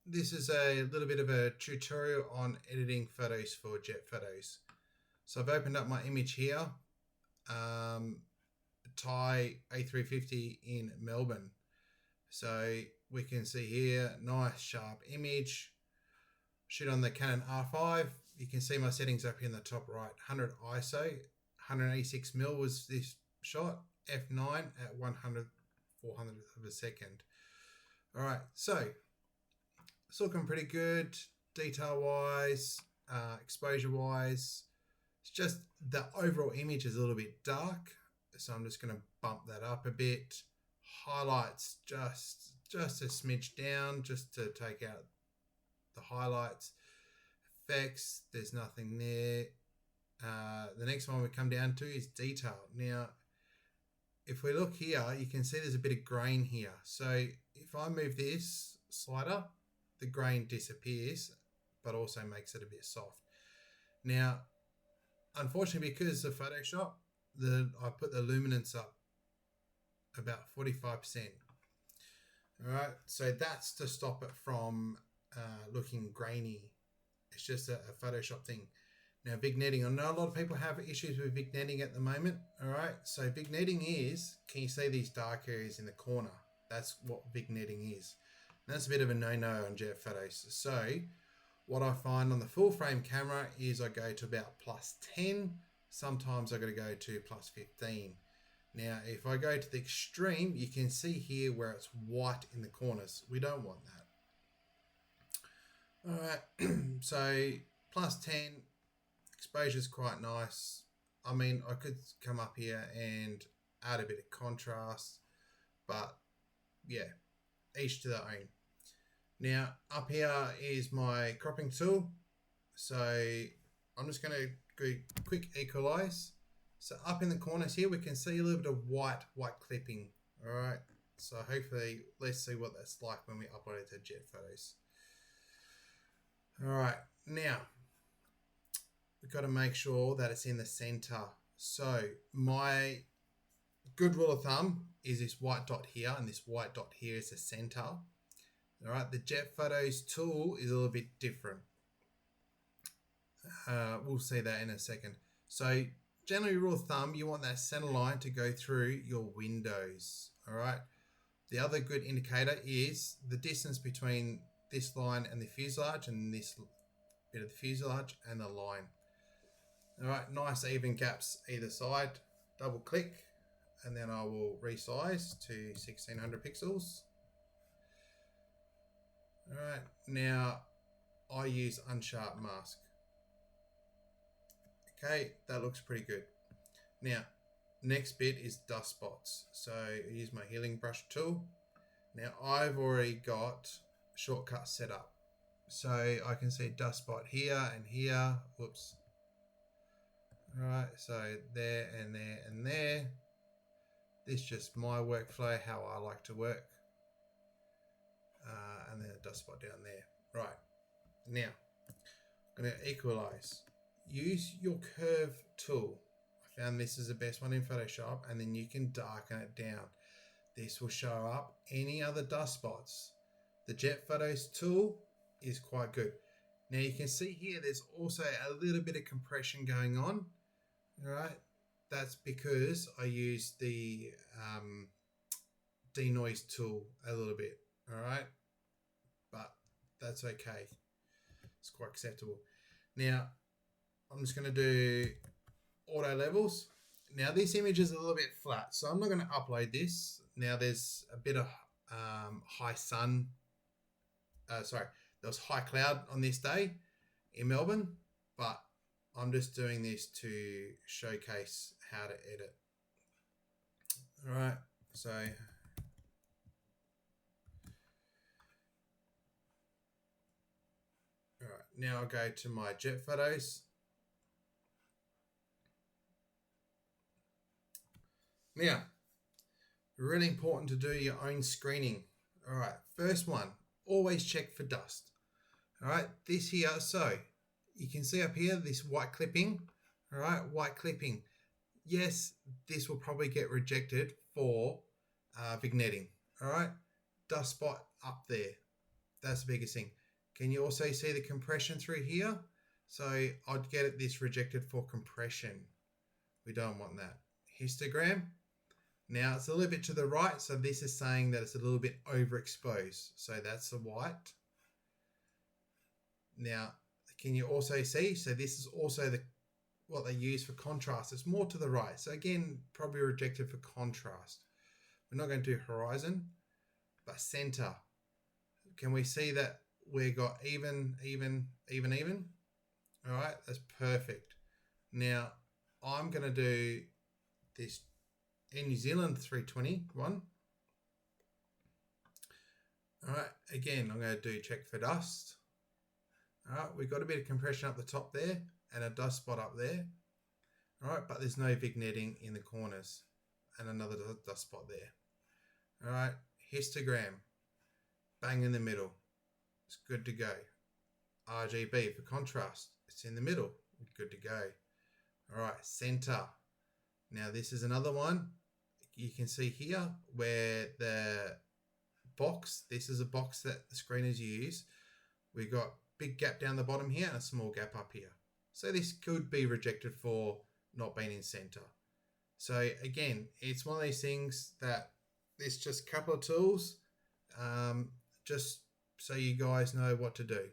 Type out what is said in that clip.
this is a little bit of a tutorial on editing photos for Jetphotos. So I've opened up my image here, Thai A350 in Melbourne. So we can see here, nice sharp image. Shoot on the Canon R5. You can see my settings up here in the top right. 100 ISO, 186mm was this shot. F9 at 100/400th of a second. All right, so it's looking pretty good, detail-wise, exposure-wise. It's just the overall image is a little bit dark, so I'm just going to bump that up a bit. Highlights just a smidge down, just to take out the highlights. Effects, there's nothing there. The next one we come down to is detail. Now, if we look here, you can see there's a bit of grain here. So if I move this slider, the grain disappears, but also makes it a bit soft. Now, unfortunately, because of Photoshop, I put the luminance up about 45%. All right, so that's to stop it from looking grainy. It's just a Photoshop thing. Now, vignetting. I know a lot of people have issues with vignetting at the moment. All right, so vignetting is, can you see these dark areas in the corner? That's what vignetting is. And that's a bit of a no-no on Jetphotos. So what I find on the full frame camera is I go to about +10. Sometimes I got to go to +15. Now, if I go to the extreme, you can see here where it's white in the corners. We don't want that. All right, so +10, exposure is quite nice. I mean, I could come up here and add a bit of contrast, but yeah, each to their own. Now, up here is my cropping tool. So I'm just going to go quick equalize. So up in the corners here, we can see a little bit of white clipping. All right. So hopefully, let's see what that's like when we upload it to Jetphotos. All right. Now, we've got to make sure that it's in the center. So my good rule of thumb is this white dot here, and this white dot here is the center. All right. The Jetphotos tool is a little bit different. We'll see that in a second. So generally, rule of thumb, you want that center line to go through your windows. All right. The other good indicator is the distance between this line and the fuselage, and this bit of the fuselage and the line. All right, nice even gaps either side. Double click, and then I will resize to 1600 pixels. All right, now I use unsharp mask. Okay, that looks pretty good. Now, next bit is dust spots. So I use my healing brush tool. Now I've already got shortcuts set up. So I can see dust spot here and here. Whoops. All right, so there and there and there. This is just my workflow, how I like to work. And then a dust spot down there. Right, now I'm going to equalize. Use your curve tool. I found this is the best one in Photoshop, and then you can darken it down. This will show up any other dust spots. The Jetphotos tool is quite good. Now you can see here there's also a little bit of compression going on. All right, that's because I use the denoise tool a little bit. All right, but that's okay. It's quite acceptable. Now I'm just going to do auto levels. Now this image is a little bit flat, so I'm not going to upload this. Now there's a bit of high sun. There was high cloud on this day in Melbourne, but I'm just doing this to showcase how to edit. All right, so all right, now I'll go to my Jetphotos. Now, really important to do your own screening. All right, first one, always check for dust. All right, this here, so you can see up here this white clipping. All right, white clipping. Yes, this will probably get rejected for vignetting. All right, dust spot up there. That's the biggest thing. Can you also see the compression through here? So I'd get this rejected for compression. We don't want that. Histogram. Now it's a little bit to the right, so this is saying that it's a little bit overexposed. So that's the white. Now, can you also see? So this is also what they use for contrast. It's more to the right. So again, probably rejected for contrast. We're not going to do horizon, but center. Can we see that we got even? All right, that's perfect. Now I'm going to do this in New Zealand 320 one. All right, again, I'm going to do check for dust. All right, we've got a bit of compression up the top there and a dust spot up there. All right, but there's no vignetting in the corners and another dust spot there. All right, histogram, bang in the middle. It's good to go. RGB for contrast, it's in the middle. Good to go. All right, center. Now this is another one. You can see here where the box, this is a box that the screeners use. We've got big gap down the bottom here and a small gap up here. So this could be rejected for not being in center. So again, it's one of these things that it's just a couple of tools, just so you guys know what to do.